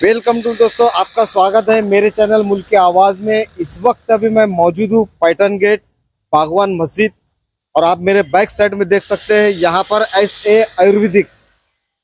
Welcome to दोस्तों, आपका स्वागत है मेरे चैनल मुल्क की आवाज़ में। इस वक्त अभी मैं मौजूद हूँ पैटर्न गेट बागवान मस्जिद, और आप मेरे बैक साइड में देख सकते हैं यहाँ पर SA आयुर्वेदिक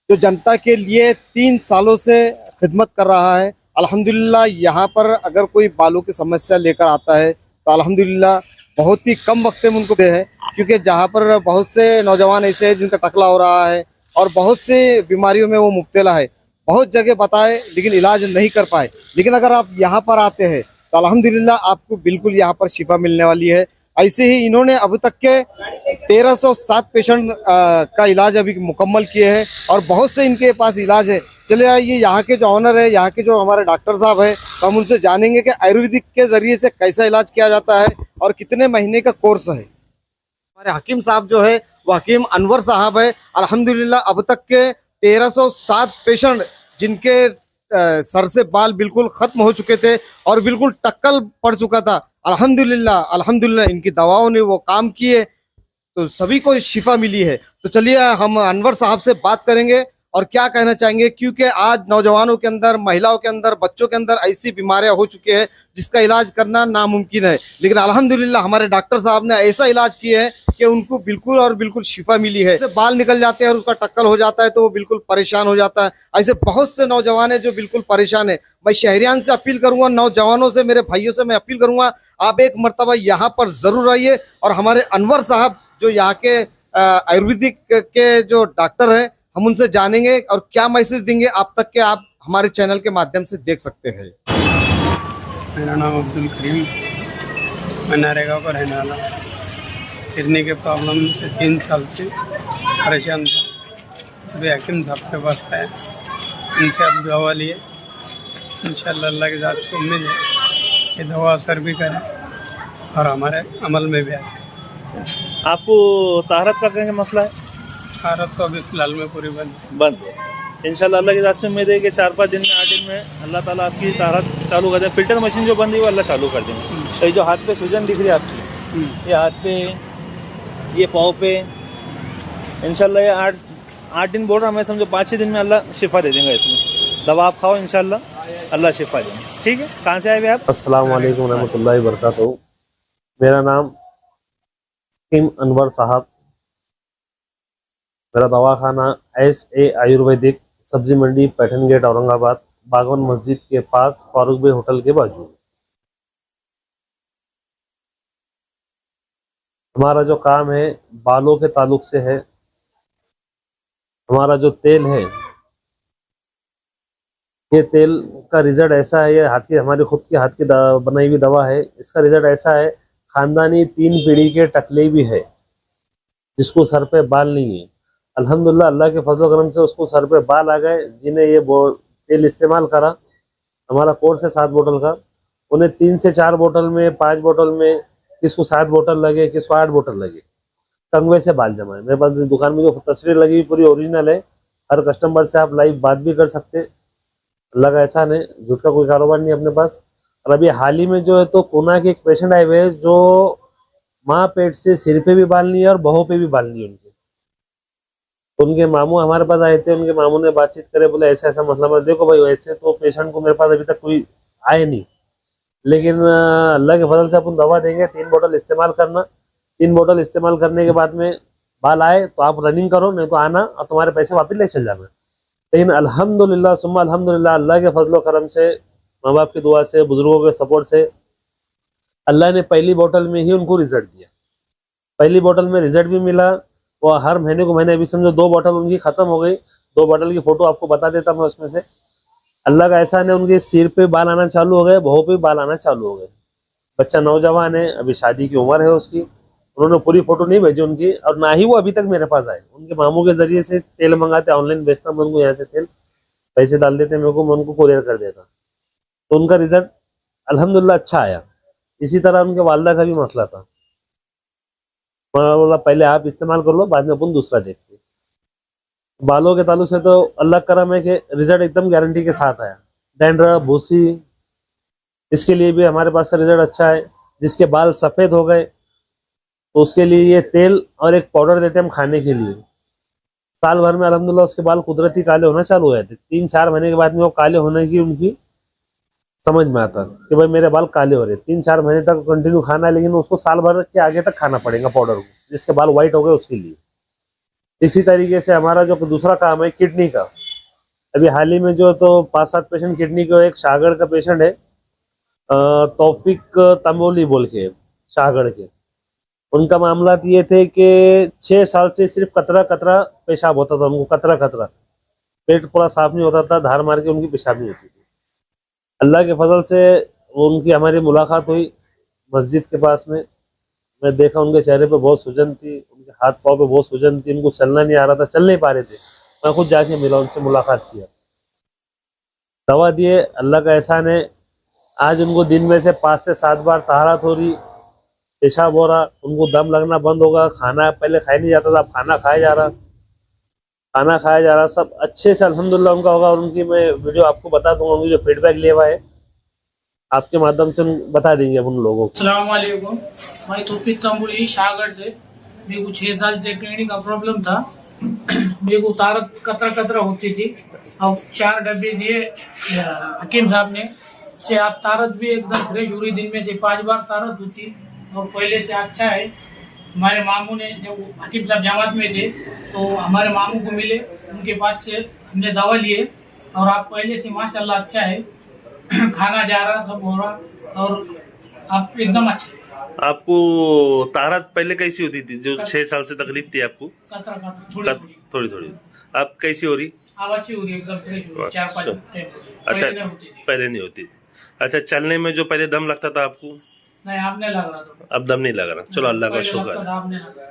जो जनता के लिए 3 सालों से खिदमत कर रहा है। अल्हम्दुलिल्लाह यहाँ पर अगर कोई बालों की समस्या लेकर आता है तो अल्हम्दुलिल्लाह बहुत ही कम वक्त में उनको दे है, क्योंकि जहाँ पर बहुत से नौजवान ऐसे हैं जिनका टकला हो रहा है और बहुत सी बीमारियों में वो मुब्तला है। बहुत जगह बताए लेकिन इलाज नहीं कर पाए, लेकिन अगर आप यहाँ पर आते हैं तो अल्हम्दुलिल्लाह आपको बिल्कुल यहाँ पर शिफा मिलने वाली है। ऐसे ही इन्होंने अभी तक के 1307 पेशेंट का इलाज अभी मुकम्मल किए हैं और बहुत से इनके पास इलाज है। चले आइए, यहाँ के जो ऑनर है, यहाँ के जो हमारे डॉक्टर साहब है, तो हम उनसे जानेंगे कि आयुर्वेदिक के ज़रिए से कैसा इलाज किया जाता है और कितने महीने का कोर्स है। हमारे हकीम साहब जो है वो हकीम अनवर साहब है। अल्हम्दुलिल्लाह अब तक के 1307 पेशेंट जिनके सर से बाल बिल्कुल खत्म हो चुके थे और बिल्कुल टक्कल पड़ चुका था, अल्हम्दुलिल्लाह अल्हम्दुलिल्लाह इनकी दवाओं ने वो काम किए तो सभी को शिफा मिली है। तो चलिए हम अनवर साहब से बात करेंगे और क्या कहना चाहेंगे, क्योंकि आज नौजवानों के अंदर, महिलाओं के अंदर, बच्चों के अंदर ऐसी बीमारियां हो चुकी है जिसका इलाज करना नामुमकिन है, लेकिन अल्हम्दुलिल्लाह हमारे डॉक्टर साहब ने ऐसा इलाज किया है कि उनको बिल्कुल और बिल्कुल शिफा मिली है। जैसे बाल निकल जाते हैं और उसका टक्कल हो जाता है तो वो बिल्कुल परेशान हो जाता है। ऐसे बहुत से नौजवान है जो बिल्कुल परेशान है। मैं शहरियान से अपील करूंगा, नौजवानों से, मेरे भाइयों से मैं अपील करूंगा, आप एक मरतबा यहाँ पर जरूर आइए और हमारे अनवर साहब जो यहाँ के आयुर्वेदिक के जो डॉक्टर हैं, हम उनसे जानेंगे और क्या मैसेज देंगे आप तक के आप हमारे चैनल के माध्यम से देख सकते हैं। मेरा नाम अब्दुल करीम, मैं नरेगा का रहने वाला। किडनी के प्रॉब्लम से 3 साल से परेशान था। अभी हकीम साहब के पास आया, इनसे अब दवा लिए। इंशाअल्लाह अल्लाह की ज़ात से उम्मीद है कि दवा असर भी करे और हमारे अमल में भी आए। आपको ताहरत का क्या मसला है? भारत तो अभी फ़िलहाल में पूरी बंद है। इंशाल्लाह अल्लाह की ज़ात से उम्मीद है कि 4-5 दिन में, 8 दिन में अल्लाह ताला आपकी ताहरत चालू कर दे। फिल्टर मशीन जो बंद है वो अल्लाह चालू कर देंगे। तो ये जो हाथ पे सूजन दिख रही है आपकी, ये हाथ पे, ये पाँव पे, इंशाल्लाह ये 8 दिन बोल रहा मैं, समझो 5-6 दिन में अल्लाह शिफा दे देंगे। इसमें दवा आप खाओ, इंशाल्लाह अल्लाह शिफा देंगे। ठीक है, कहाँ से आए हुए आप? अस्सलाम वालेकुम रहमतुल्लाहि वबरकातुहू। मेरा नाम हकीम अनवर साहब, मेरा दवाखाना SA आयुर्वेदिक, सब्जी मंडी, पैटर्न गेट, औरंगाबाद, बागवान मस्जिद के पास, फारूक भाई होटल के बाजू। हमारा जो काम है बालों के ताल्लुक से है। हमारा जो तेल है, ये तेल का रिजल्ट ऐसा है, ये हमारी खुद की हाथ की बनाई हुई दवा है। इसका रिजल्ट ऐसा है, खानदानी 3 पीढ़ी के टकले भी है जिसको सर पे बाल नहीं है, अल्हम्दुलिल्लाह अल्लाह के फजल करम से उसको सर पे बाल आ गए। जिन्हें ये तेल इस्तेमाल करा, हमारा कोर्स है 7 बोतल का, उन्हें 3 से 4 बोतल में, 5 बोतल में, किसको 7 बोतल लगे, किसको 8 बोतल लगे, कंगवे से बाल जमाए। मेरे पास दुकान में जो तस्वीर लगी हुई पूरी ओरिजिनल है। हर कस्टमर से आप लाइव बात भी कर सकते। अल्लाह का एहसान है, झूठ का कोई कारोबार नहीं अपने पास। और अभी हाल ही में जो है तो कोना के एक पेशेंट आए हुए हैं जो माँ पेट से सिर पे भी बाल नहीं है और बहों पे भी बाल नहीं है उनके मामू हमारे पास आए थे। उनके मामू ने बातचीत करे, बोले ऐसा ऐसा मसला। मैं देखो भाई, वैसे तो पेशेंट को मेरे पास अभी तक कोई आए नहीं, लेकिन अल्लाह के फजल से अपन दवा देंगे। 3 बोतल इस्तेमाल करना। 3 बोतल इस्तेमाल करने के बाद में बाल आए तो आप रनिंग करो, नहीं तो आना और तुम्हारे पैसे वापस ले चल जाना। लेकिन अल्हम्दुलिल्लाह सुम्मा अल्हम्दुलिल्लाह, अल्लाह के फजल करम से, माँ बाप की दुआ से, बुजुर्गों के सपोर्ट से अल्लाह ने पहली बोतल में ही उनको रिजल्ट दिया। पहली बोतल में रिजल्ट भी मिला। वो हर महीने को महीने, अभी समझो 2 बोतल उनकी ख़त्म हो गई। 2 बोतल की फ़ोटो आपको बता देता मैं उसमें से। अल्लाह का एहसान है, उनके सिर पे बाल आना चालू हो गए, बहू पे बाल आना चालू हो गए। बच्चा नौजवान है, अभी शादी की उम्र है उसकी। उन्होंने पूरी फ़ोटो नहीं भेजी उनकी, और ना ही वो अभी तक मेरे पास आए। उनके मामू के ज़रिए से तेल मंगाते, ऑनलाइन बेचता मैं उनको, यहाँ से तेल पैसे डाल देते मेरे को, मैं उनको कुरियर कर देता। तो उनका रिजल्ट अल्हम्दुलिल्लाह अच्छा आया। इसी तरह उनके वालदा का भी मसला था। मैं बोला पहले आप इस्तेमाल कर लो, बाद में अपन दूसरा देखते हैं। बालों के ताल्लुक से तो अल्लाह करम है कि रिजल्ट एकदम गारंटी के साथ आया। डैंड्रफ, भूसी, इसके लिए भी हमारे पास का रिजल्ट अच्छा है। जिसके बाल सफ़ेद हो गए तो उसके लिए ये तेल और एक पाउडर देते हैं हम खाने के लिए। साल भर में अल्हम्दुलिल्लाह उसके बाल कुदरती काले होना चालू हुए थे। 3-4 महीने के बाद में वो काले होने की उनकी समझ में आता कि भाई मेरे बाल काले हो रहे। 3-4 महीने तक कंटिन्यू खाना है, लेकिन उसको साल भर के आगे तक खाना पड़ेगा पाउडर को, जिसके बाल व्हाइट हो गए उसके लिए। इसी तरीके से हमारा जो दूसरा काम है किडनी का, अभी हाल ही में जो तो 5-7 पेशेंट किडनी को, एक शाहगढ़ का पेशेंट है तौफिक तंबोली बोल के, शाहगढ़ के। उनका मामला ये थे कि 6 साल से सिर्फ कतरा कतरा पेशाब होता था उनको, कतरा कतरा, पेट पूरा साफ नहीं होता था, धार मार के उनकी पेशाब नहीं होती थी। अल्लाह के फजल से उनकी हमारी मुलाकात हुई मस्जिद के पास में। मैं देखा उनके चेहरे पे बहुत सूजन थी, उनके हाथ पाँव पे बहुत सूजन थी, उनको चलना नहीं आ रहा था, चल नहीं पा रहे थे। मैं खुद जाके मिला, उनसे मुलाकात किया, दवा दिए, अल्लाह का एहसान है। आज उनको दिन में से 5 से 7 बार तहारत हो रही, पेशाब हो रहा, उनको दम लगना बंद होगा, खाना पहले खाया नहीं जाता था, अब खाना खाया जा रहा, खाना खाया जा रहा, सब अच्छे से अल्हम्दुलिल्लाह उनका होगा। और उनकी मैं वीडियो आपको बता दूंगा, उनकी जो फीडबैक लिया हुआ है आपके माध्यम से बता देंगे अब उन लोगों को। अस्सलाम वालेकुम, मैं तौफीक तंबोली शाहगढ़ से। मेरे को 6 साल से किडनी का प्रॉब्लम था। मेरे को तारत कतरा कतरा होती थी। अब 4 डब्बे दिए हकीम साहब ने, से आप तारत भी एकदम फ्रेश हो रही, दिन में से 5 बार तारत होती और पहले से अच्छा है। हमारे मामू ने, जब हकीम साहब जमात में थे तो हमारे मामू को मिले, उनके पास से हमने दवा लिए और आप पहले से माशाल्लाह अच्छा है, खाना जा रहा, सब हो रहा और आप एकदम अच्छे। आपको तारत पहले कैसी होती थी, जो 6 साल से तकलीफ थी आपको? कतरा कतरा थोड़ी थोड़ी। अब कैसी हो रही? अब अच्छी हो रही है, एकदम फ्रेश हो रही, 4-5 अच्छा, नहीं होती थी। पहले नहीं होती थी। अच्छा, चलने में जो पहले दम लगता था आपको, नहीं आपने लग रहा था, अब दम नहीं लग रहा। चलो अल्लाह का पहले शुक्र लगता है। था, आपने लग रहा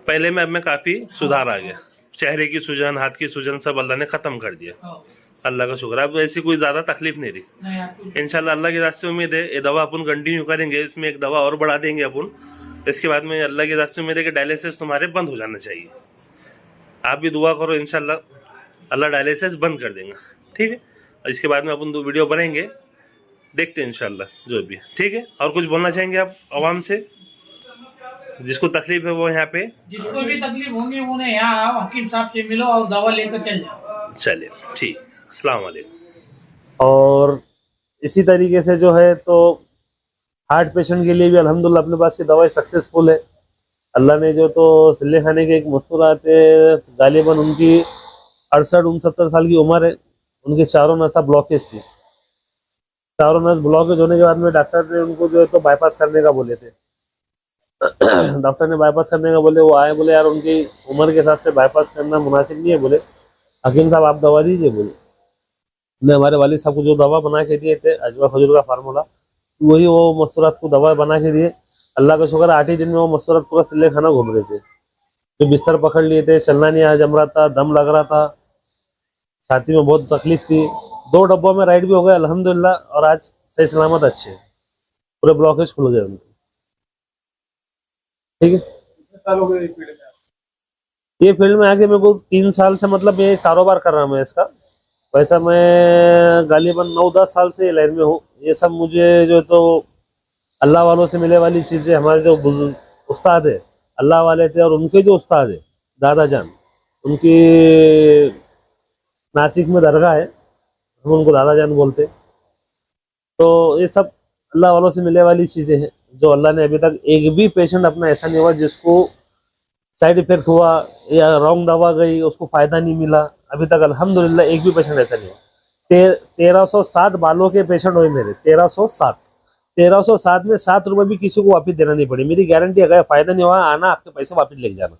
पहले में अब में काफी सुधार आ गया, चेहरे की सूजन, हाथ की सूजन सब अल्लाह ने खत्म कर दिया। था। अल्लाह का शुक्र है, अब ऐसी कोई ज्यादा तकलीफ नहीं रही। नहीं आपको इंशाल्लाह अल्लाह की रास्ते उम्मीद है ये दवा अपन कंटिन्यू करेंगे, इसमें एक दवा और बढ़ा देंगे अपन। इसके बाद में अल्लाह की रास्ते उम्मीद है कि डायलिसिस तुम्हारे बंद हो जाना चाहिए। आप भी दुआ करो, इंशाल्लाह अल्लाह डायलिसिस बंद कर देगा, ठीक है। इसके बाद में अपन 2 वीडियो बनाएंगे, देखते हैं इंशाल्लाह जो भी, ठीक है। और कुछ बोलना चाहेंगे आप आवाम से? जिसको तकलीफ है वो यहाँ पे, जिसको भी तकलीफ होगी उन्हें यहाँ आओ, हकीम साहब से मिलो और दवा लेकर चल जाओ। चलिए ठीक, अस्सलाम वालेकुम। और इसी तरीके से जो है तो हार्ट पेशेंट के लिए भी अल्हम्दुलिल्लाह अपने पास की दवाई सक्सेसफुल है। अल्लाह ने जो तो सिले खाने के एक मस्तूरात है, गालिबन उनकी 68-69 साल की उम्र है, उनकी चारों नसा ब्लॉकेज थी। चारों नस ब्लॉकेज होने के बाद में डॉक्टर ने उनको जो है तो बाईपास करने का बोले थे। डॉक्टर ने बाईपास करने का बोले, वो आए, बोले यार उनकी उम्र के हिसाब से बाईपास करना मुनासिब नहीं है। बोले हकीम साहब आप दवा दीजिए। बोले ने हमारे वालिद साहब को जो दवा बना के दिए थे, अजवा खजूर का फार्मूला, वही वो मस्तूरात को दवा बना के दिए। अल्लाह का शुक्र 8 ही दिन में वो मस्तूरात पूरा सिले खाना घूम रहे थे, जो बिस्तर पकड़ लिए थे, चलना नहीं आ जम रहा था, दम लग रहा था, छाती में बहुत तकलीफ थी। 2 डब्बों में राइड भी हो गए अल्हम्दुलिल्लाह, और आज सही सलामत अच्छे, पूरे ब्लॉकेज खुल गए उनके, ठीक है। ये फील्ड में आके मेरे को 3 साल से, मतलब ये कारोबार कर रहा हूँ मैं इसका। वैसा मैं गालिबन 9-10 साल से लाइन में हूँ। ये सब मुझे जो तो अल्लाह वालों से मिले वाली चीज़ें, हमारे जो उस्ताद है अल्लाह वाले थे, और उनके जो उस्ताद है दादा जान, उनकी नासिक में दरगाह है, हम उनको दादा जान बोलते। तो ये सब अल्लाह वालों से मिले वाली चीज़ें हैं, जो अल्लाह ने अभी तक एक भी पेशेंट अपना ऐसा नहीं हुआ जिसको साइड इफेक्ट हुआ या रॉन्ग दवा गई उसको फ़ायदा नहीं मिला। अभी तक अल्हम्दुलिल्लाह एक भी पेशेंट ऐसा नहीं हुआ। 1307 बालों के पेशेंट हुए मेरे, 1307 में 7 रुपये भी किसी को वापस देना नहीं पड़े। मेरी गारंटी, अगर फ़ायदा नहीं हुआ आना, आपके पैसे वापस लेके जाना।